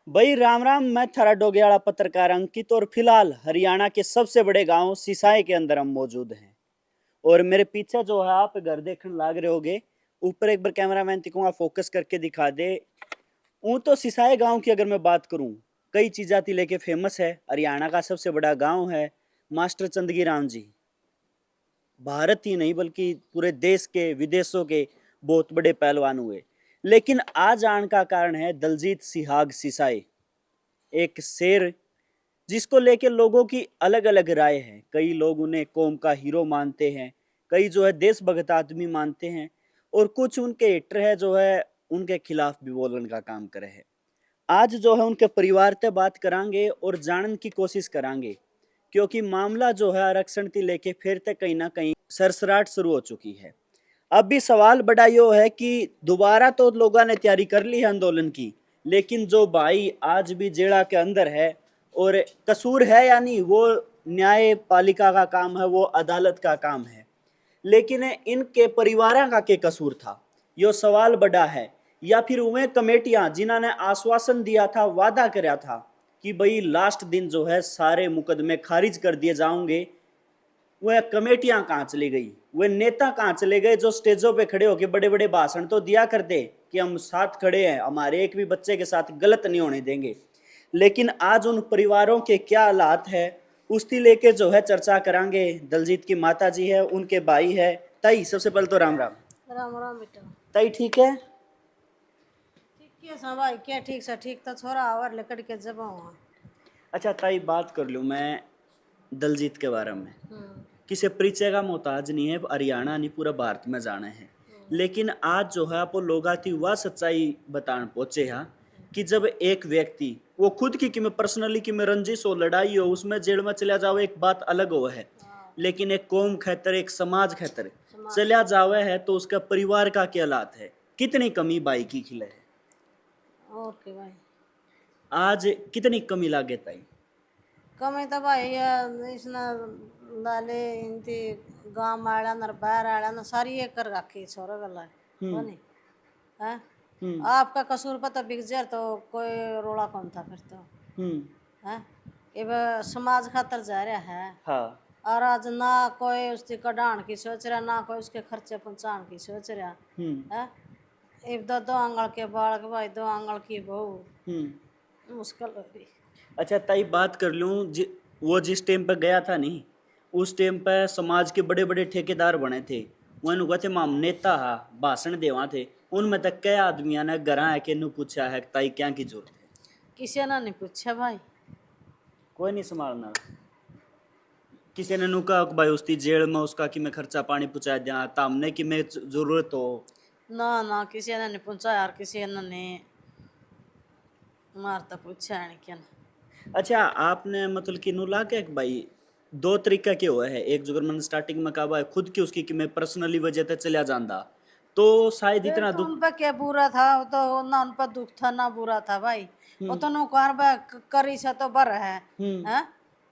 भाई राम राम। मैं थारा डोगयाड़ा पत्रकार अंकित और फिलहाल हरियाणा के सबसे बड़े गांव सिसाई के अंदर हम मौजूद हैं। और मेरे पीछे जो है आप घर देखने लाग रहे होगे, ऊपर एक बार कैमरामैन तिकूंगा फोकस करके दिखा दे। ऊं तो सिसाई गांव की अगर मैं बात करूं, कई चीज़ां थी लेके फेमस है। हरियाणा का सबसे बड़ा गांव है। मास्टर चंदगी राम जी भारत ही नहीं बल्कि पूरे देश के विदेशों के बहुत बड़े पहलवान हुए। लेकिन आज आने का कारण है दलजीत सिहाग सिसाई, एक शेर जिसको लेके लोगों की अलग अलग राय है। कई लोग उन्हें कौम का हीरो मानते हैं, कई जो है देशभक्त आदमी मानते हैं, और कुछ उनके हेटर है जो है उनके खिलाफ भी बोलने का काम करे है। आज जो है उनके परिवार से बात करांगे और जानने की कोशिश करांगे, क्योंकि मामला जो है आरक्षण की लेके फिर से कहीं ना कहीं सरसराट शुरू हो चुकी है। अब भी सवाल बड़ा यो है कि दोबारा तो लोगों ने तैयारी कर ली है आंदोलन की, लेकिन जो भाई आज भी जेड़ा के अंदर है, और कसूर है या नहीं वो न्यायपालिका का काम है, वो अदालत का काम है। लेकिन इनके परिवार का के कसूर था, यो सवाल बड़ा है। या फिर वे कमेटियां जिन्होंने आश्वासन दिया था, वादा कराया था कि भाई लास्ट दिन जो है सारे मुकदमे खारिज कर दिए जाओगे, वह कमेटियां कहाँ चली गई, वह नेता कहाँ चले गए जो स्टेजों पे खड़े होकर बड़े बड़े भाषण तो दिया करते कि हम साथ खड़े हैं, हमारे एक भी बच्चे के साथ गलत नहीं होने देंगे। लेकिन आज उन परिवारों के क्या हालात है उसकी लेके जो है चर्चा करांगे। दलजीत की माता जी है, उनके भाई है। ताई सबसे पहले तो राम राम। राम राम बेटा। ताई ठीक है? ठीक क्या सा भाई, क्या ठीक सा ठीक था छोरा आवर लकड़ के जब हुआ। अच्छा ताई, बात कर लूँ मैं दलजीत के बारे में। हम्म। किसी परिचय का मोहताज नहीं है, हरियाणा नहीं पूरा भारत में जाना है। लेकिन आज जो है आप लोग आती वह सच्चाई बताने पहुंचे हैं कि जब एक व्यक्ति वो खुद की कि मैं पर्सनली कि मैं रंजिश हो, लड़ाई हो, उसमें जेल में चला जाओ एक बात अलग हो है। हाँ, लेकिन एक कौम खैतर, एक समाज खैतर समाज चला जावे है तो उसका परिवार का क्या हालात है, कितनी कमी बाई की खिले है। और के भाई आज कितनी कमी लागे ताई? कमी तो भाई ये इसना लाले इनती गांव आड़ा न बाहर आड़ा न सारी एक कर रखी छोरा गला हम्म। बनी है। हम्म। आपका कसूर पता बिगजर तो कोई रोड़ा कौन था फिर तो हम्म। है। अब समाज खातर जा रहा है। हाँ। और आज ना कोई उसकी कढ़ाण की सोच रहा, ना कोई उसके खर्चे पहुंचाने की सोच रहा हम्म। है। एक दो दो आंगल के बालक भाई, दो आंगल की बहू, हम्म। मुश्किल हो रही। अच्छा ताई, बात कर लूँ वो जिस टाइम पे गया था नहीं, उस टाइम पे समाज के बड़े बड़े ठेकेदार बने थे। वन कहते माम नेता हा भाषण देवा थे। उनमें तक कई आदमियों ने घर आके नु पूछा है कि ताई क्या की जरूरत है। किसी ने नहीं पूछा भाई। कोई नहीं संभालना। किसी ने नु कहा कि भाई उसकी जेल में उसका कि मैं खर्चा पानी पहुंचा दिया तामने की मैं जरूरत हो। ना ना किसी ने नहीं पूछा यार, किसी ने नहीं मार तो पूछा है नहीं क्या। अच्छा, आपने मतलब कि नु ला के कि भाई दो तरीका के हुए है। एक जो मैंने स्टार्टिंग में कहा भाई खुद की उसकी कि मैं पर्सनली वजह से चला जाता, तो शायद फिर इतना तो दुख। उन पर क्या बुरा था, वो तो ना उन पर दुख था ना बुरा था भाई। वो हम्म। तो नु कार करी से तो बर है। हम्म। हैं?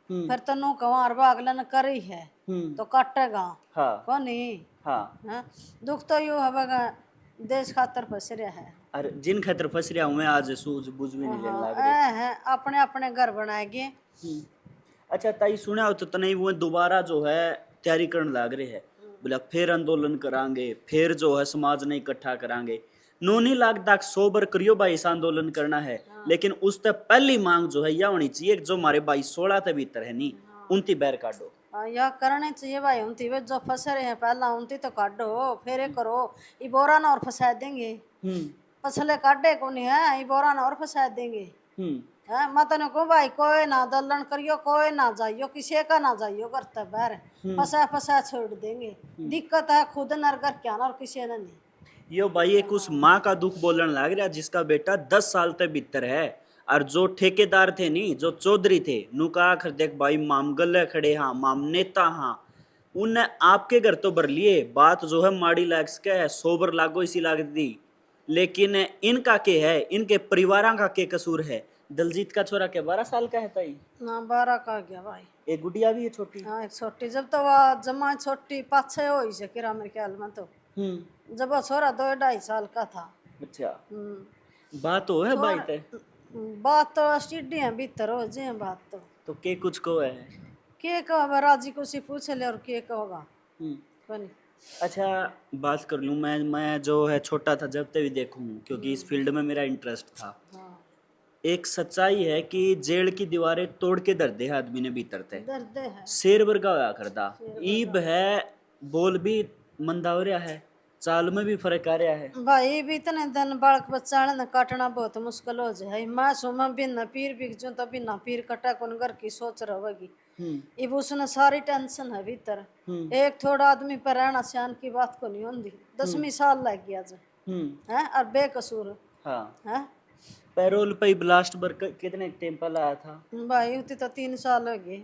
हम्म। फिर तो नु कवार अगले ने करी है हम्म। तो काटेगा हाँ। को नहीं। हाँ। हैं? दुख तो यूं है देश खातर फंस रहा है। अरे जिन खतर फंस रहा हूँ मैं आज सूझ बुझ भी नहीं लेने हाँ लग रहे। ऐ है अपने अपने घर बनाएंगे। हम्म। अच्छा ताई, सुना हो तो तनई वो दोबारा जो है तैयारी करने लग रहे है। बोला फिर आंदोलन करांगे, फिर जो है समाज ने इकट्ठा करांगे। नो नहीं लगता सोबर करियो भाई, इस आंदोलन करना है। हाँ। लेकिन उससे पहली मांग जो है यह होनी चाहिए कि जो हमारे भाई 16 के भीतर है नहीं, हाँ। उनकी बैर काटो। हाँ, यह करने चाहिए भाई। उनती वे जो फंस रहे हैं पहला उनती तो काटो, फिर ये करो। ये बोरा ना और फंसा देंगे। हम्म। पछले काटे को नहीं है, ये बोरा ना और फंसा देंगे। हम्म। है मत ने को भाई कोई ना दलन करियो, कोई ना जाइयो, किसी का ना जाइयो करते बाहर। हम्म। फंसा फंसा छोड़ देंगे। दिक्कत है खुद नरगर क्या ना, और किसी ने नहीं। यो भाई एक उस माँ का दुख बोलने लग रहा जिसका बेटा 10 साल तक भीतर है। और जो ठेकेदार थे नहीं, जो चौधरी थे, नुका आखिर देख भाई माम गले खड़े हाँ, माम नेता हाँ, उनने आपके घर तो भर लिए। बात जो है माड़ी लाग सके है, सोबर लागो इसी लाग दी। लेकिन इनका के है, इनके परिवार का के कसूर है। दलजीत का छोरा के 12 साल का है ताई। ना 12 का गया भाई। एक गुड़िया भी है छोटी। हाँ एक छोटी, जब तो वह जमा छोटी 5-6 हो ही से किरा मेरे ख्याल में तो। हम्म। जब वो छोरा 2-2.5 साल का था। अच्छा। हम्म। बात हो है भाई छोर ते। बात तो सीढ़ियाँ भीतर हो जाए बात तो के कुछ को है। के कहोगा राजी को से पूछ ले और के कहोगा हम्म। कोनी। अच्छा, बात कर लूँ मैं जो है छोटा था जब तभी देखूँ, क्योंकि इस फील्ड में मेरा इंटरेस्ट था। हाँ एक सच्चाई है कि जेल की दीवारें तोड़ के दर दे आदमी ने भीतर थे, दर्द है शेर वर्गा होया करदा। शेर ईब है, बोल भी मंदा हो रहा है, चाल में भी फर्क आ रहा है। भाई भी इतने दिन बालक बच्चा ने काटना बहुत मुश्किल हो जाए। मैं सुमा बिना पीर बिक जो तो बिना पीर कटा कौन घर की सोच रहोगी। हम्म। इब उसने सारी टेंशन है भीतर। हम्म। एक थोड़ा आदमी पर रहना सियान की बात को नहीं होती। 10वीं साल लग गया जो हम्म। है और बेकसूर हाँ। है पैरोल पे ब्लास्ट बर कितने टाइम पहले आया था। भाई उतनी तो 3 साल हो गए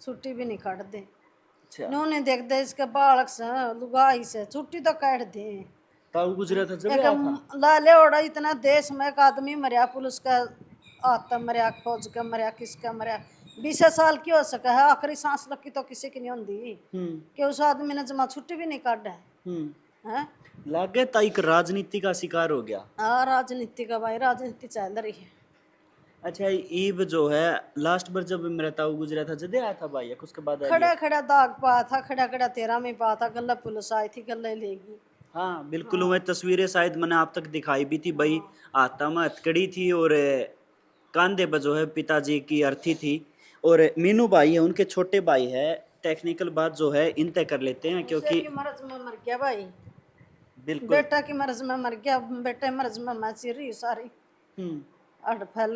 छुट्टी भी नहीं काट दे। अच्छा, नूने देख दे इसके बालक से लुगाई से छुट्टी तो काट दे। ताऊ गुजरा था जब एक आया था। लाले ओड़ा इतना देश में एक आदमी मरिया पुलिस का आता मरिया फौज का मरिया किसका मरिया 20 साल की हो सका है आखिरी सांस लगी तो किसी की नहीं होती हम्म। कि उस आदमी ने जमा छुट्टी भी नहीं काटा है। लागे ताइक राजनीति का शिकार हो गया। हाँ राजनीति का भाई राजनीति चल रही है। अच्छा, ईब जो है लास्ट बार जब मेरा ताऊ गुजरा था जदे आया था भाई, या उसके बाद आ गया। खड़ा खड़ा दाग पा था खड़ा खड़ा 13 में पा था गला पुलिस आई थी गले लेगी। हाँ बिल्कुल, वह तस्वीरें शायद मैंने आप तक दिखाई भी थी भाई। आता में हथकड़ी थी और कांधे पर जो है पिताजी की अर्थी थी। और मीनू भाई है, उनके छोटे भाई है। टेक्निकल बात जो है इन तय कर लेते हैं, शेर क्योंकि की मर्ज में मर गया भाई। बिल्कुल। बेटा की मर्ज में मर गया बेटे मर्ज में मैं चिरी सारी हम्म। अट फैल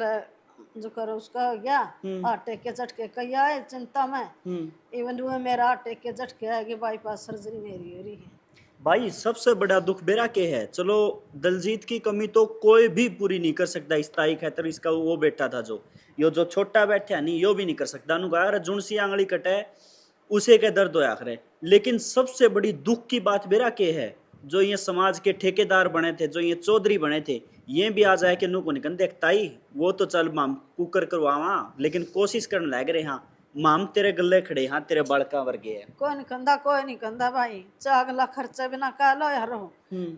जो करो उसका हो गया। आटे के झटके कई आए चिंता में इवन वो मेरा आटे के झटके आएगी बाईपास सर्जरी मेरी हो रही है। भाई सबसे बड़ा दुख बेरा के है, चलो दलजीत की कमी तो कोई भी पूरी नहीं कर सकता इस ताई खातर। इसका वो बेटा था जो यो जो छोटा बैठा नहीं, यो भी नहीं कर सकता। नु कहा जुनसी आंगली कटे उसे के दर्द होया करे। लेकिन सबसे बड़ी दुख की बात बेरा के है, जो ये समाज के ठेकेदार बने थे, जो ये चौधरी बने थे, ये भी आ जाए कि नु को निकन देख ताई वो तो चल माम कुकर करवावा, लेकिन कोशिश करने लग रहे। हाँ माम तेरे गले खड़े, हाँ तेरे बालका वर्गे है। कोई नहीं कंधा भाई चागला खर्चा बिना कह लो यार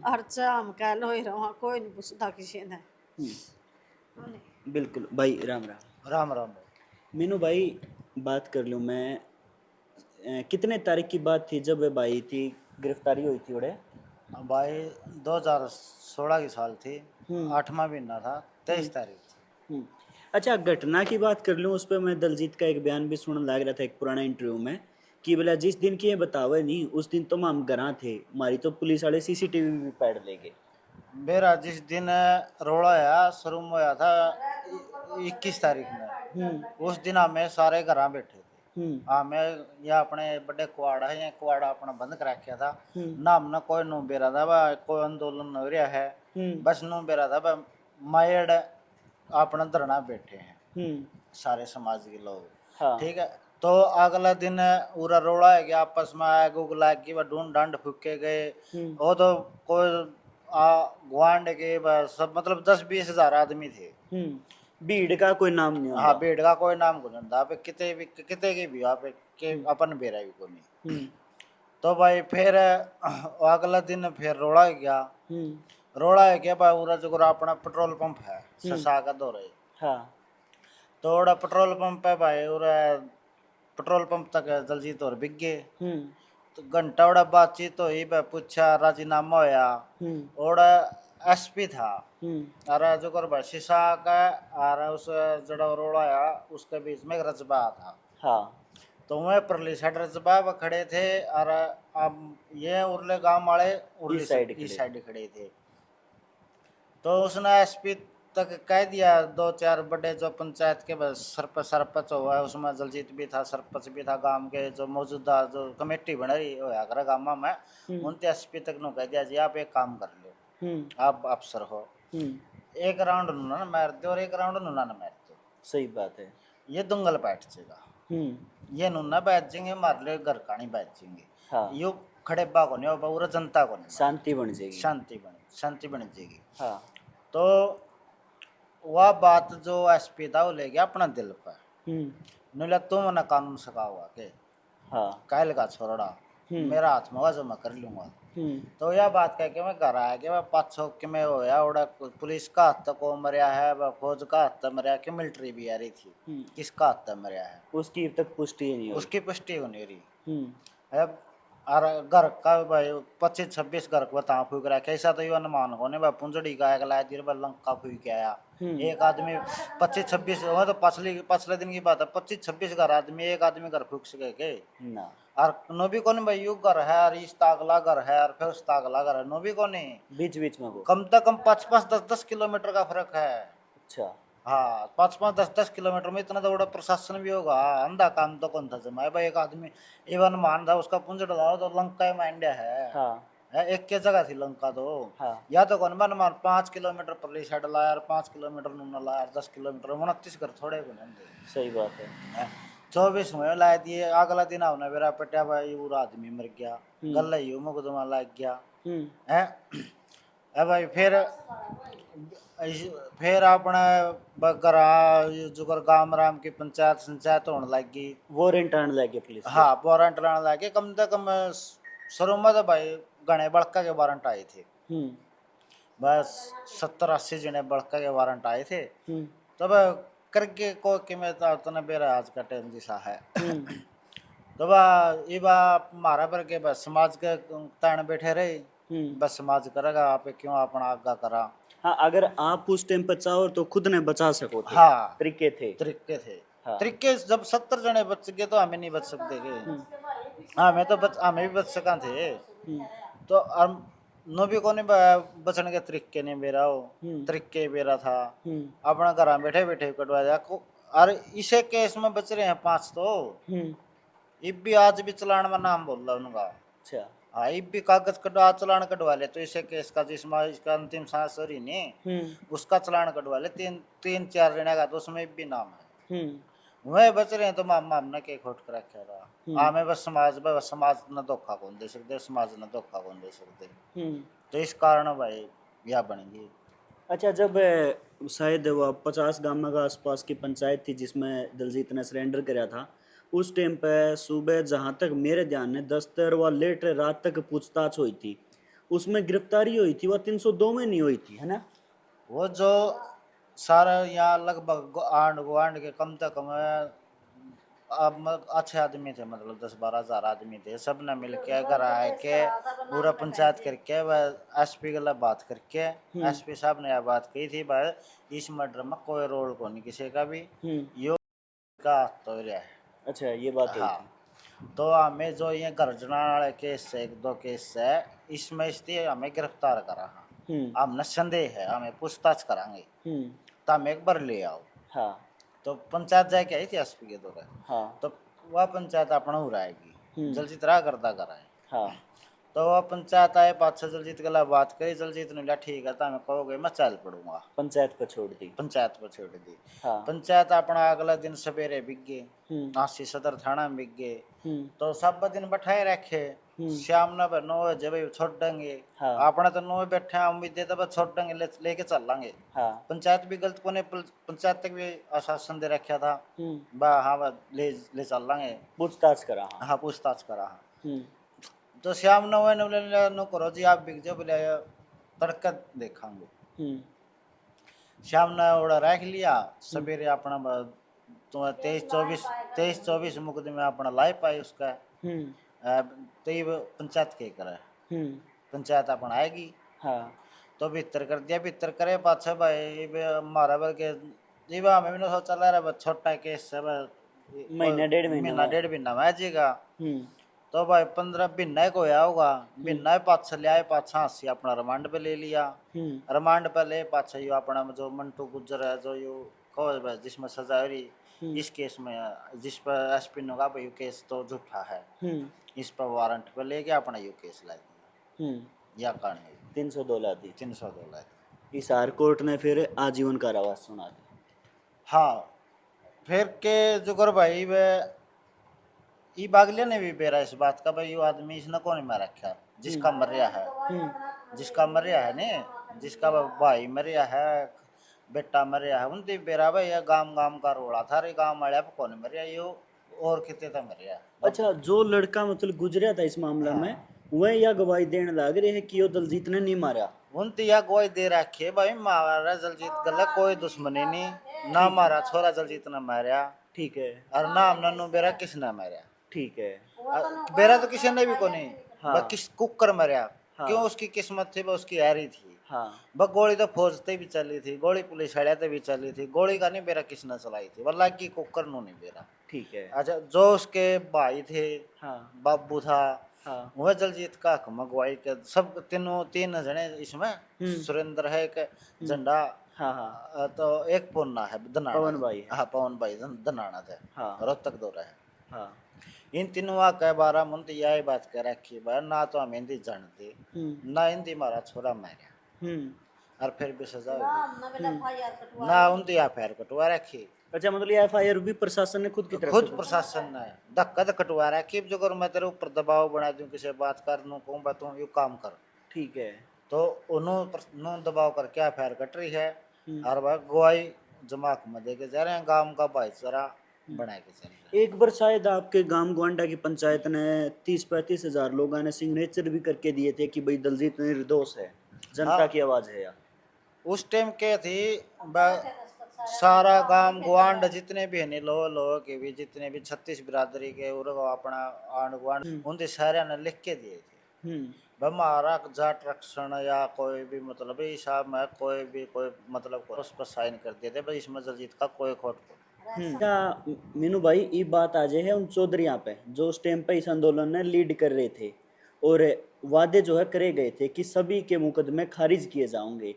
खर्चा हम कह लो ही रहो कोई नहीं पूछता किसी ने। बिल्कुल भाई, राम राम। राम राम। मीनू भाई, बात कर लूँ मैं, कितने तारीख की बात थी जब भाई थी गिरफ्तारी हुई थी उड़े। भाई 2016 की साल थी। 8वां महीना था 23 तारीख। अच्छा, घटना की बात कर लूँ, उस पर मैं दलजीत का एक बयान भी सुनने लग रहा था एक पुराना इंटरव्यू में, कि बोला जिस दिन की ये बतावे नहीं उस दिन तो हम घर थे, हमारी तो पुलिस वाले सीसीटीवी भी पैड ले गए। मेरा जिस दिन रोड़ा आया शुरू में होया था 21 तारीख में, उस दिन हमें सारे घर बैठे थे। हमें या अपने बड़े कुआड़ा है या कुआड़ा अपना बंद कर रखा था ना। हमने कोई नो बेरा था बा कोई आंदोलन हो रहा है, बस नो बेरा था बा मायड़ अपना धरना बैठे हैं सारे समाज के लोग। हाँ। ठीक है, तो अगला दिन पूरा रोड़ा है गया आपस में आग उग लाग गई ढूंढ डांड फूके गए। वो तो कोई गुआंड के बस सब मतलब 10-20 हजार आदमी थे। भीड़ का कोई नाम नहीं हाँ भीड़ का कोई नाम को नहीं था किते की भी आप के अपन बेरा भी को नहीं। तो भाई फिर अगला दिन फिर रोड़ा गया। रोड़ा है क्या भाई पूरा जो अपना पेट्रोल पंप है ससा का दो रहे। हाँ। तो ओड़ा पेट्रोल पंप है भाई और पेट्रोल पंप तक दलजीत और बिक गए। तो घंटा ओड़ा बातचीत तो ही पूछा राजीनामा होया। ओड़ा एसपी था अरे जो कर भाई शीशा का और उस जड़ा रोड़ा है उसके बीच में एक रजबा था। हाँ। तो वह परली साइड रजबा खड़े थे और अब ये उरले गांव वाले उरली इस साइड खड़े थे। तो उसने एसपी तक कह दिया 2-4 बड़े जो पंचायत के सरपंच हुआ है उसमें दलजीत भी था, सरपंच भी था, गांव के जो मौजूदा जो कमेटी बन रही होया करे गांव में उनते एसपी तक नो कह दिया जी आप एक काम कर लो आप अफसर हो एक राउंड नुना ना मार दो और एक राउंड नुना ना मार दो। सही बात है। ये दंगल बैठ जाएगा ये नुना बैठ जाएंगे मार ले घर कहानी बैठ जाएंगे। हाँ। यो खड़े बागो नहीं पूरा जनता को नहीं शांति बन जाएगी। शांति बन जाएगी। हाँ। तो वह बात जो एसपी था वो ले गया अपना दिल पर। नुला तुम ना कानून सका हुआ के हाँ। कायल का छोड़ा मेरा हाथ में होगा जो मैं कर लूंगा। तो यह बात कह के मैं घर आया कि मैं 500 के में होया उड़ा पुलिस का हाथ तक को मरिया है, वह फौज का हाथ तक मरिया कि मिलिट्री भी आ रही थी, किसका हाथ तक मरिया है उसकी अब तक पुष्टि नहीं हुई। उसकी पुष्टि हो नहीं रही। हम्म अब और घर का भाई 25-26 घर को बता फूक रहा है, कैसा तो ये अनुमान को नहीं भाई पुंजड़ी का अगला दिन भाई लंका फूक के आया। एक आदमी 25-26 वो तो पछले दिन की बात है, 25-26 घर आदमी एक आदमी घर फूक सके के ना और नोबी को नहीं भाई यू घर है और इस तागला घर है और फिर उस तागला घर है, नोबी को नहीं बीच बीच में वो। कम से कम 5-5 10-10 किलोमीटर का फर्क है। अच्छा। हाँ 5-5 10-10 किलोमीटर में इतना तो बड़ा प्रशासन भी होगा, अंधा काम तो कौन था जमाए भाई। एक आदमी इवन मान था उसका पुंज डाला तो लंका में इंडिया है। हाँ एक के जगह थी लंका तो। हाँ या तो कौन मन मान 5 किलोमीटर पर साइड लाया और 5 किलोमीटर नूना लाया 10 किलोमीटर 29 घर थोड़े को नहीं। सही बात है। 24 में ला दिए, अगला दिन आवना मेरा पटिया भाई वो आदमी मर गया, गल यू मुकदमा लग गया है। भाई फिर अपने बकरा जो गांव राम की पंचायत होने लगी, वारंट आने लगे पुलिस के। हाँ वारंट लाने लगे। कम से कम शुरू में तो भाई गणे बड़का के वारंट आए थे, बस 70-80 जने बड़का के वारंट आए थे। तब करके को कि मैं तो बेरा आज का टाइम जैसा है। तो ये मारा पर के बस समाज के तान बैठे रहे, बस समाज करेगा आप क्यों अपना आगा करा। हाँ अगर आप उस टाइम पर चाहो तो खुद ने बचा सको थे। हाँ तरीके थे। हाँ। तरीके जब 70 जने बच गए तो हमें नहीं बच सकते के। हमें तो हमें भी बच सका थे। तो नोबी को नहीं बचने के तरीके नहीं मेरा हो, तरीके मेरा था अपना घर बैठे बैठे कटवा दिया। और इसे केस में बच रहे हैं 5 तो इब भी आज भी चलान में नाम बोल रहा उनका। अच्छा। हाँ इब भी कागज कटवा चलान कटवा ले तो इसे केस का जिसमें इसका अंतिम सांस हो रही नहीं उसका चलान कटवा ले 3-4 जने का तो उसमें भी नाम है। वह बच रहे हैं तो हमने के खोट कर रखा था। हमें बस समाज न धोखा कौन दे सकते, समाज न धोखा कौन दे सकते। तो इस कारण भाई यह बनेगी। अच्छा जब शायद वो 50 गांव का आसपास की पंचायत थी जिसमें दलजीत ने सरेंडर कराया था, उस टाइम पे सुबह जहाँ तक मेरे ध्यान में दस्तर व लेट रात तक पूछताछ हुई थी, उसमें गिरफ्तारी हुई थी, वह 302 में नहीं हुई थी, है ना? वो जो सारा यहाँ लगभग आंड के कम से कम अब अच्छे आदमी थे, मतलब 10-12 हजार आदमी थे। सब ने मिल के घर आए के पूरा पंचायत करके वह एसपी के बात करके एसपी साहब ने यह बात कही थी भाई इस मर्डर में कोई रोल को नहीं किसी का भी, यो का तो रहा है। अच्छा ये बात हुई हाँ थी। तो हमें जो ये घर जलाने वाले केस है 1-2 केस है इसमें इसलिए हमें गिरफ्तार करा। हमने संदेह है हमें पूछताछ करांगे तो हम एक बार ले आओ। हाँ तो पंचायत जाके आई थी एसपी के दौरे। हाँ तो वह पंचायत अपना उड़ाएगी जलजीत रहा करता कराए। हाँ तो वह पंचायत आए 5-6 जलजीत के बात करी, जलजीत ने बोला ठीक है तो हमें कहोगे मैं चल पड़ूंगा। पंचायत पर छोड़ दी। पंचायत पर छोड़ दी। हाँ पंचायत अपना अगला दिन सवेरे बिक गए, नासी सदर थाना में बिक गए। तो सब दिन बैठाए रखे, शाम न 9 बजे भाई छोड़ देंगे। हाँ अपने तो 9 बैठे हैं उम्मीद देते बस छोड़ देंगे लेके चल लांगे। हाँ पंचायत भी गलत को ने पंचायत तक भी आश्वासन दे रखा था बा हाँ बा ले चल लांगे, पूछताछ करा। हाँ पूछताछ करा। तो शाम 9 बजे नो करो जी आप बिक जाओ बोले तड़का देखांगे। शाम ने ओड़ा रख लिया, सवेरे अपना तो 23-24 मुकदमे अपना लाई पाए उसका। तो ये पंचायत के करे पंचायत अपना आएगी। हाँ तो भीतर कर दिया, भीतर करे पाछा भाई मारा बल के जी बा हमें भी ना सोचा ला रहा छोटा केस है महीना डेढ़ महीना में आ जाएगा। तो भाई 15 महीना को होया होगा, महीना पाछा ले आए, पाछा हंसी अपना रिमांड पे ले लिया। रिमांड पे ले पाछा यो अपना जो मंटू गुजर है जो यो कहो जिसमें सजा हो रही इस केस में जिस पर एसपी ने कहा भाई यो केस तो झूठा है, इस पर वारंट पे लेके अपना यो केस ला दिया। या कहानी 302 ला दी। 302 ला दी। इस हार कोर्ट ने फिर आजीवन कारावास सुना दिया। हाँ फिर के जुगर भाई वे ई बागले ने भी बेरा इस बात का भाई यो आदमी इसने कौन मार रखा जिसका मर रहा है, जिसका मर रहा है ने जिसका भाई मर रहा है बेटा मर रहा है उनकी बेरा भाई गांव का रोड़ा था रे गांव वाले कौन मर रहा यो और कितने था मर गया। अच्छा, जो लड़का मतलब गुजरा था इस मामला में, वह या गवाही देने लग रहे हैं कि वो दलजीत ने नहीं मारा। उन यह गवाही दे रखी है भाई, मारा जलजीत गला कोई दुश्मनी नहीं ना, मारा छोरा जलजीत ने मारा, ठीक है। और ना हमने नो बेरा किसने मारा। ठीक है। बेरा तो किसी ने भी को नहीं, हाँ। बस किस कुकर मरा। हाँ। क्यों, उसकी किस्मत थी, बस उसकी हारी थी। हाँ। बस गोली तो फौजते भी चली थी, गोली पुलिस हड़ियाते भी चली थी, गोली का नहीं बेरा किसने चलाई थी, वल्ला की कुकर नो नहीं बेरा। ठीक है। अच्छा, जो उसके भाई थे, हाँ। बाबू था, हाँ। वह जलजीत का मगवाई के सब तीनों तीन जने इसमें, सुरेंद्र है एक झंडा, हाँ। हाँ। तो एक पोन्ना है दनाना, पवन भाई है। हाँ पवन भाई दनाना थे, हाँ। रोहतक दो रहे। हाँ। इन तीनों के बारे में तो यही बात कह रखी भाई, ना तो हम हिंदी जानते, ना हिंदी मारा छोरा मारा, और फिर भी सजा हुई ना, उनकी एफआईआर कटवा रखी। अच्छा, मतलब ये एफआईआर भी प्रशासन ने खुद की तरफ खुद से प्रशासन ने धक्का तो कटवा रखी, जो कर मैं तेरे ऊपर दबाव बना दूं, किसी बात कर लूं, कहूं बा तू यू काम कर, ठीक है। तो उन्होंने दबाव करके एफआईआर कट रही है, और वह गवाही जमात में दे के जा रहे हैं, गांव का भाईचारा बना के चल रहा है। एक बार शायद आपके गांव गोंडा की पंचायत ने 30-35 हजार लोगों ने सिग्नेचर भी करके दिए थे कि भाई दलजीत निर्दोष है, जनता हाँ। की आवाज है। उस टाइम क्या थी, सारा गांव गुआंड जितने भी है लो के भी, जितने भी 36 बिरादरी के और अपना आंड गुआंड, उनके सारे ने लिख के दिए थे, हमारा जाट रक्षण या कोई भी मतलब हिसाब में कोई मतलब उस पर साइन कर दिए थे, इसमें जलजीत का कोई खोट क्या मीनू भाई, ये बात आ जाए है उन चौधरिया पे जो उस टाइम पे इस आंदोलन ने लीड कर रहे थे, और वादे जो है करे गए थे कि सभी के मुकदमे खारिज किए जाएंगे,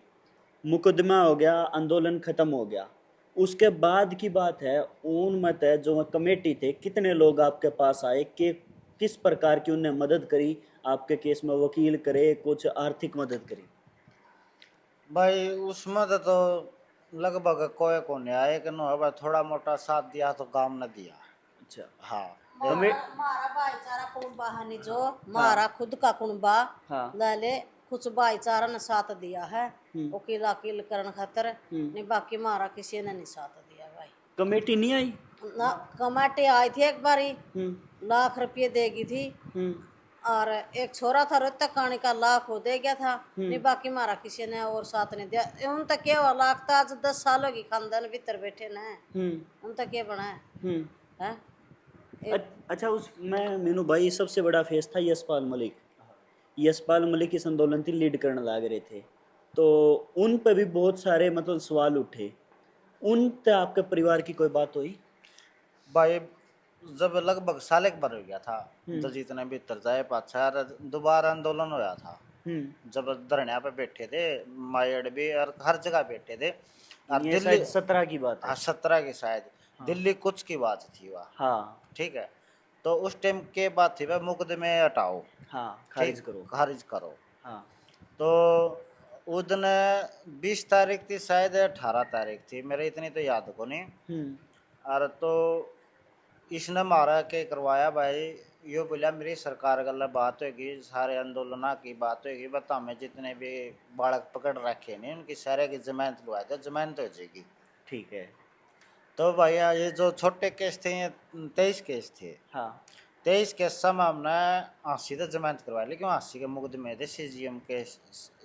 मुकदमा हो गया, आंदोलन खत्म हो गया। उसके बाद की बात है, उन मत है जो कमेटी थे, कितने लोग आपके पास आए कि किस प्रकार की उन्हें मदद करी, आपके केस में वकील करे, कुछ आर्थिक मदद करी? भाई उसमें तो लगभग कोई को नहीं आए कि नो भाई, थोड़ा मोटा साथ दिया तो काम न दिया। अच्छा। हाँ। मारा भाईचारा कुणबा हनी जो मारा खुद का कुणबा ले कुछ भाईचारा ने साथ दिया है, वकील अकील करने खातर, नहीं बाकी मारा किसी ने नहीं साथ दिया भाई। कमेटी नहीं आई ना, कमेटी आई थी एक बारी, लाख रुपये देगी थी, और एक छोरा था रोहतक कहानी का, लाख वो दे गया था, नहीं बाकी मारा किसी ने और साथ नहीं दिया। उन तक क्या हुआ, लाख था आज 10 सालों की खानदान भीतर बैठे न, उन तक क्या बना है। अच्छा, उसमें मीनू भाई सबसे बड़ा फेस था यशपाल मलिक। यशपाल मलिक इस आंदोलन की लीड करने लग रहे थे, तो उन पे भी बहुत सारे मतलब सवाल उठे। उन पे आपके परिवार की कोई बात हुई? भाई जब लगभग साल एक बार हो गया था, दलजीत ने भीतर जाए पाछा, दोबारा आंदोलन होया था, जब धरने पे बैठे थे, मायड़ भी और हर जगह बैठे थे, और ये दिल्ली 17 की बात है। हाँ 17 की शायद, दिल्ली कुछ की बात थी वह। हाँ। ठीक है, तो उस टाइम के बात थी भाई, मुकदमे हटाओ, हाँ, खारिज करो, खारिज करो। हाँ। तो उस दिन 20 तारीख थी शायद, 18 तारीख थी, मेरे इतनी तो याद को नहीं। और तो इसने मारा के करवाया भाई, यो बोला मेरी सरकार गल बात होगी, सारे आंदोलन की बात होगी, बता मैं जितने भी बालक पकड़ रखे नहीं उनकी सारे की जमानत लुआ दे, जमानत हो जाएगी। ठीक है। तो भैया ये जो छोटे केस थे, ये 23 केस थे। हाँ। 23 केस में हमने 80 तो जमानत करवा ली, क्यों 80 के मुकदमे थे सीजीएम के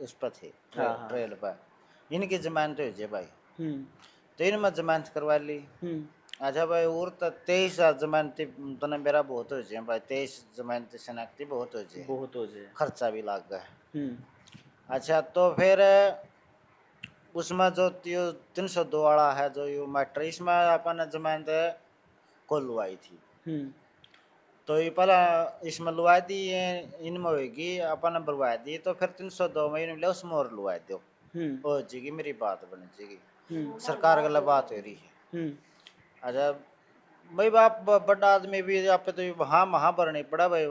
उस पर थे, ट्रेल पर, इनकी जमानत हो जाए भाई, तो इनमें जमानत करवा ली। अच्छा भाई, और तो 23 जमानती तो मेरा बहुत हो जाए भाई, 23 जमानती शनाख्ती बहुत हो जाए, खर्चा भी लग गया। अच्छा, तो फिर उसमें जो 302 वाला है जो यू मैटर, इसमें अपन जमानत को लुआई थी, तो ये पहला इसमें लुआ दी, इनमें होगी अपन बरवा दी, तो फिर 302 में मिले उसमें और लुआ दो, हो जाएगी, मेरी बात बन जाएगी, सरकार गला बात हो रही है। अच्छा भाई, बाप बड़ा आदमी भी आप तो वहाँ भरनी पड़ा भाई,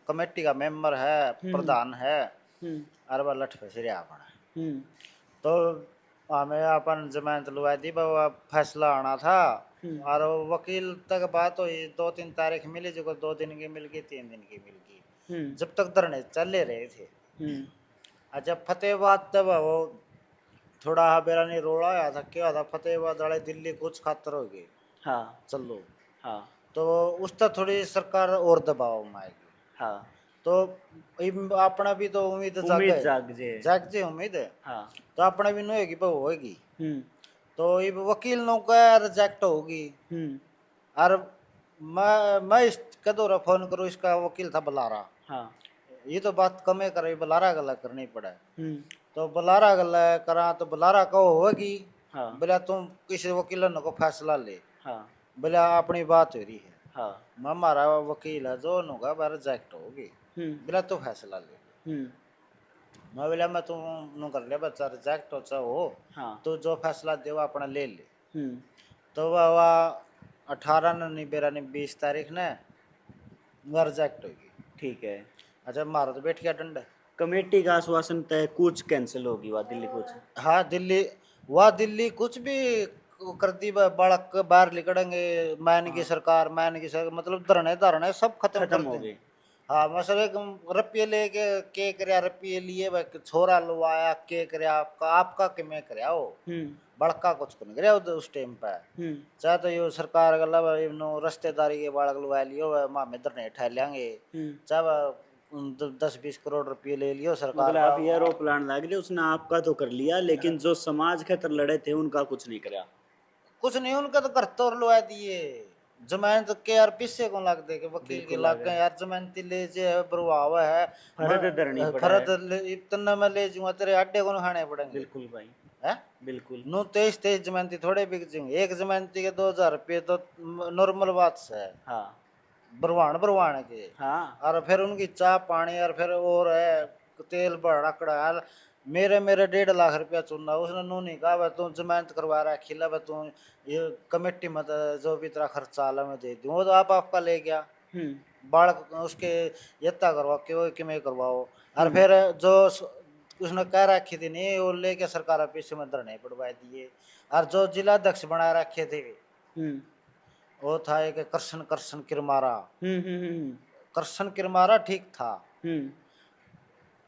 कमेटी का मेंबर है, प्रधान है, और वह लठ फंस अपना, तो हमें अपन जमानत लुआ दी, फैसला आना था, और वकील तक बात हुई, 2-3 तारीख मिली, जो 2 दिन की मिल गई, 3 दिन की मिल गई, जब तक धरने चले रहे थे। अच्छा, फतेहाबाद तब वो थोड़ा बेरा नहीं रोड़ा आया था, क्या था, फतेहाबाद वाले दिल्ली कुछ खातर हो गए, हाँ। चलो। हाँ। तो उस तक थोड़ी सरकार और दबाव में आएगी। हाँ तो अपना भी तो उम्मीद उम्मीद जाग जे जाग जे उम्मीद है। हाँ तो अपना भी नहीं होगी पर होगी। हम्म तो ये वकील नो का रिजेक्ट होगी। हम्म और मैं इस कदोरा फोन करूँ, इसका वकील था बुलारा। हाँ ये तो बात कमे करे, बुलारा गला करनी पड़े। हम्म तो बुलारा गला करा तो बुलारा कहो होगी। हाँ बोला तुम किसी वकील को फैसला ले। हाँ बोला अपनी बात हो रही है, हाँ मैं हमारा वकील है जो होगा वह रिजेक्ट होगी। बोला तो फैसला ले। हम्म मैं बोला मैं तुम कर लिया बच्चा रिजेक्ट हो चाहे हो, हाँ तो जो फैसला दे वो अपना ले ले। हम्म तो वह 18 नहीं 12 नहीं 20 तारीख ने वह रिजेक्ट होगी। ठीक है। अच्छा मारो तो बैठ गया डंडा। कमेटी का आश्वासन तय कुछ कैंसिल होगी वह दिल्ली कुछ हाँ दिल्ली कुछ भी कर दी, बालक बाहर निकलेंगे। मैन की सरकार मतलब धरने धरने सब खत्म कर खत्म हो देंगे। गई। हाँ मसले रुपये लेके के करया, रुपये लिए भाई छोरा लुवाया के करया, आपका कि मैं करया हो बड़का कुछ नहीं करया उस टाइम पे। चाहे तो यो सरकार गला इनो रिश्तेदारी के बालक लुवा लियो मामे धरने ठहर लेंगे। चाहे 10-20 करोड़ रुपये ले लियो सरकार मतलब का। आप ये आरोप लाने लग रहे उसने आपका तो कर लिया लेकिन जो समाज के तरह लड़े थे उनका कुछ नहीं करा। कुछ नहीं उनका तो घर तोड़ लुआ दिए। जमानत के यार पीछे कौन लग दे के वकील के बिल्कुल लग लग गए यार, जमानती ले जे प्रभाव है फर्द धरनी पड़ा फरद है। इतना मैं ले जाऊंगा तेरे अड्डे को खाने पड़ेंगे। बिल्कुल भाई है बिल्कुल। नो 23 जमानती थोड़े बिक जाएंगे। एक जमानती के 2000 रुपये तो नॉर्मल बात है। हाँ भरवान के हाँ और फिर उनकी चाय पानी और फिर और है तेल बड़ा कड़ा यार। मेरे 1.5 लाख रुपया चुनना उसने नो नहीं कहा भाई तू जमानत करवा रहा है खिला भाई तू ये कमेटी मत जो भी तेरा खर्चा आला मैं दे दूँ। वो तो आपका ले गया बालक उसके यत्ता करवा के वो कि मैं करवाओ। और फिर जो उसने कह रखी थी नहीं वो लेके सरकार पीछे में धरने पड़वा दिए। और जो जिला अध्यक्ष बना रखे थे वो था एक कृष्ण किरमारा। कृष्ण किरमारा ठीक था।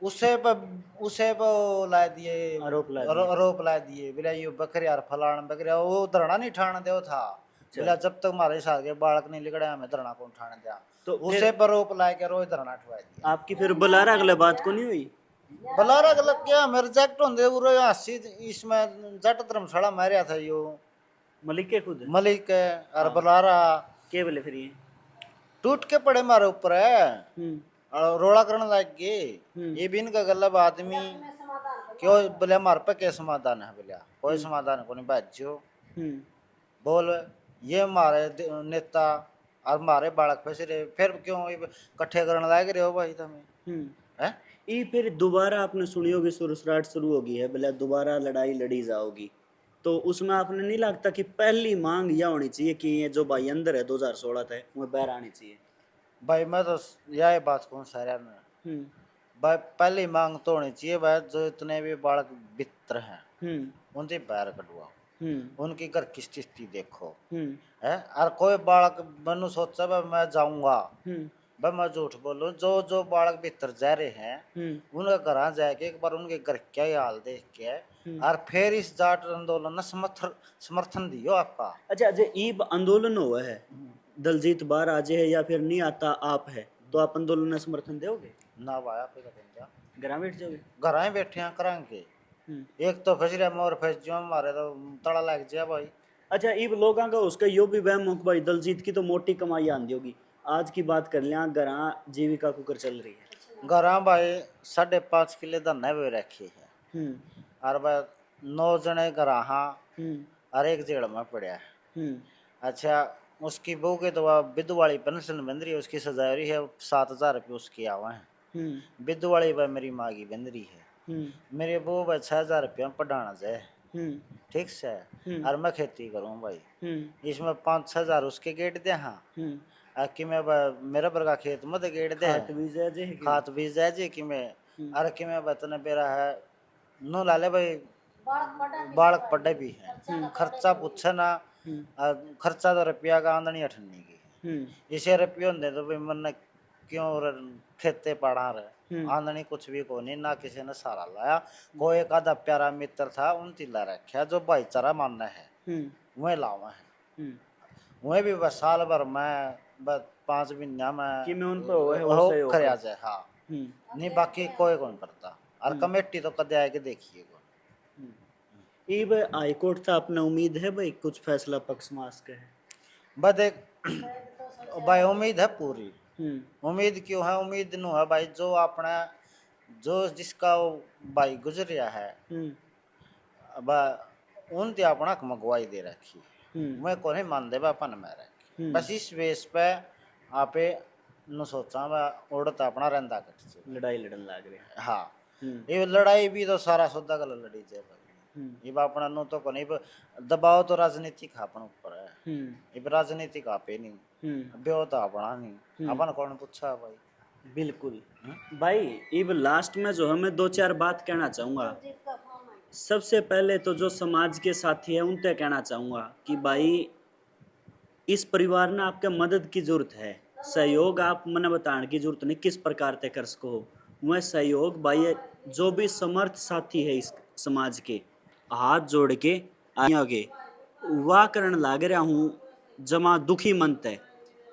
उसे पे ला दिए आरोप ला दिए। बोला ये बकरिया और फलान बकरिया वो धरना नहीं ठाने दे था। बोला जब तक हमारे साथ के बालक नहीं लिखड़ा हमें धरना कौन ठाने दिया। तो उसे पर आरोप ला के रोज धरना ठवा दिया। आपकी फिर बुलारा अगले बात को नहीं हुई। बुलारा गलत क्या मेरे रिजेक्ट होंगे वो हासी इसमें जट धर्मशाला मारिया था यो मलिक के खुद मलिक और बुलारा के बोले फिर ये टूट के पड़े मारे ऊपर है और रोड़ा करने लग गए। ये भी इनका गलब आदमी क्यों बोले हमारे पे क्या समाधान है। बोलिया कोई समाधान को नहीं बाजो बोल ये हमारे नेता और हमारे बालक पे सिरे फिर क्यों इकट्ठे करने लग रहे हो भाई तुम्हें है। ये फिर दोबारा आपने सुनी होगी सुरसराट शुरू होगी है बोले दोबारा लड़ाई लड़ी जाओगी। तो उसमें आपने नहीं लगता कि पहली मांग यह होनी चाहिए कि ये जो भाई अंदर है 2016 तक वो बाहर आनी चाहिए। भाई मैं तो यही बात कहूँ सारे में भाई पहली मांग तो होनी चाहिए भाई जो इतने भी बालक मित्र हैं उनसे बाहर कटवाओ। उनकी घर की स्थिति देखो है। और कोई बालक मनु सोचा भाई मैं जाऊंगा भाई मैं झूठ बोलूं जो बालक भीतर जा रहे हैं उनके घर जाके एक बार उनके घर क्या हाल देख के और फिर इस जाट आंदोलन में समर्थन दियो आपका। अच्छा ईब आंदोलन हुआ है दलजीत बाहर आ जाए या फिर नहीं आता आप है तो आप आंदोलन में समर्थन दोगे ना भाया घर बैठ जाओगे घर ही बैठे हैं करांगे। एक तो फंस रहा मोर फंस जो हमारे तो तड़ा लग जाए भाई। अच्छा ईब लोगों का उसका यो भी वहम हो कि भाई दलजीत की तो मोटी कमाई आंदी होगी। आज की बात कर लिया घर जीविका कुकर चल रही है। घर भाई 5.5 किले धन्ने हुए रखे है और भाई 9 जने घर और एक जेल में पड़ा है। अच्छा उसकी बहू के तो विधु वाली पेंशन बन रही है उसकी सजा रही है 7,000 रुपये उसकी आवा है। विधु वाली भाई मेरी माँ की बन रही है। मेरे बहू भाई 6,000 रुपया पढ़ाना जाए ठीक से। और मैं खेती करूँ भाई इसमें 5-6 हजार उसके गेट दे। हाँ कि मैं मेरा बरगा खेत मत गेट दे खात बीज जाए जी कि मैं अरे कि मैं बतने बेरा है नो लाले भाई बालक पढ़े भी है खर्चा पूछे ना। खर्चा तो रुपया का आमदनी अठन्नी की इसे रुपये होंगे तो भाई मन क्यों खेते पढ़ा रहे आमदनी कुछ भी को नहीं ना किसी ने सारा लाया। कोई एक आधा प्यारा मित्र था उन तिला रखा जो भाईचारा मानना है वह लावा है। वह भी बस साल भर में बस 5 महीना कि में मैं उन पे होए वो हो सहयोग खरिया कर। जाए। हाँ, हम्म नहीं बाकी कोई कौन करता। और कमेटी तो कदे आए के देखिए कौन। ये भाई हाई कोर्ट था, अपना उम्मीद है भाई कुछ फैसला पक्ष मास का है। बस एक भाई उम्मीद है पूरी। हम्म उम्मीद क्यों है? उम्मीद नु है भाई जो अपना जो जिसका वो भाई गुजरिया है, हम्म अब उन ते अपना मगवाई दे रखी। हम्म मैं को नहीं मान दे अपन में रखी। हम्म बस इस बेस पे आपे नु सोचा मैं उड़ता अपना रंदा कट से। लड़ाई लड़न लाग रहे हैं। हाँ, हम्म ये लड़ाई भी तो सारा सौदा गल लड़ी जाए भाई। हम्म ये अपना नु तो को नहीं दबाव तो राजनीतिक अपन ऊपर है। हम्म ये राजनीतिक आपे नहीं, ब्यो तो अपना नहीं, अपन कौन पूछा भाई। बिल्कुल। भाई इब लास्ट में जो है मैं दो चार बात कहना चाहूँगा। सबसे पहले तो जो समाज के साथी है उनसे कहना चाहूँगा कि भाई इस परिवार ने आपके मदद की जरूरत है। सहयोग आप मैंने बताने की जरूरत नहीं किस प्रकार ते कर सको हो। वह सहयोग भाई जो भी समर्थ साथी है इस समाज के हाथ जोड़ के आगे वाह करण लाग रहा हूँ। जमा दुखी मनत है,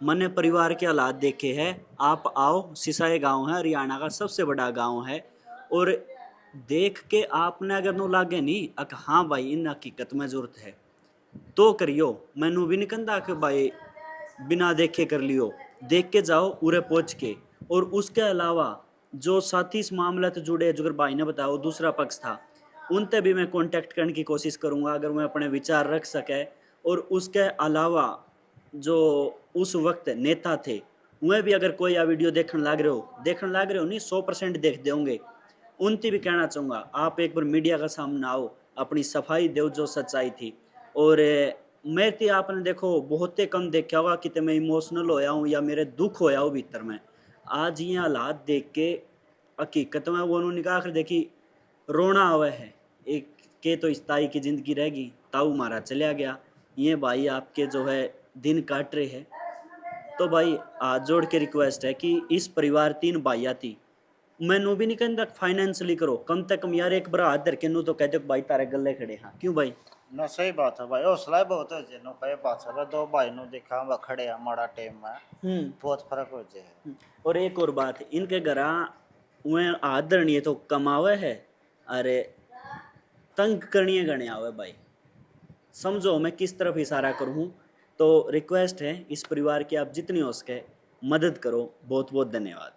मैंने परिवार के हालात देखे हैं। आप आओ, सिसाई गांव है, हरियाणा का सबसे बड़ा गांव है। और देख के आपने अगर नो लागे नहीं अक हाँ भाई इन हकीकत में जरूरत है तो करियो। मैनू भी नहीं कहता कि भाई बिना देखे कर लियो, देख के जाओ उरे पहुंच के। और उसके अलावा जो साथी इस मामले से जुड़े जो भाई ने बताया वो दूसरा पक्ष था, उनसे भी मैं कांटेक्ट करने की कोशिश करूंगा अगर मैं अपने विचार रख सके। और उसके अलावा जो उस वक्त नेता थे वह भी अगर कोई आ वीडियो देखने लाग रहे हो नहीं 100% देख देंगे। उनसे भी कहना चाहूँगा आप एक बार मीडिया का सामने आओ, अपनी सफाई दो जो सच्चाई थी। और मैं तो आपने देखो बहुत ही कम देखा होगा कि मैं इमोशनल होया हूँ या मेरे दुख होया हो भीतर में। आज ये हालात देख के हकीकत में वो उन्होंने कहा आखिर देखी रोना आवे है। एक के तो इस ताई की जिंदगी रहेगी, ताऊ मारा चला गया, ये भाई आपके जो है दिन काट रहे हैं। तो भाई हाथ जोड़ के रिक्वेस्ट है कि इस परिवार 3 भाइया थी, मैनू भी नहीं कहता फाइनेंशियली करो, कम से कम यार एक बार हाथ धर के नू तो कहते भाई तारे गले खड़े। हाँ क्यों भाई? ना सही बात है भाई, हौसला ही बहुत हो जे नो कहे बात है। दो भाई नो देखा हम खड़े हैं माड़ा टाइम में, बहुत फर्क हो जे है। और एक और बात, इनके घरा वह हाथ धरनी है तो कमावे है, अरे तंग करनी है गणे आवे भाई। समझो मैं किस तरफ इशारा करूँ। तो रिक्वेस्ट है इस परिवार की आप जितनी हो सके मदद करो। बहुत बहुत धन्यवाद।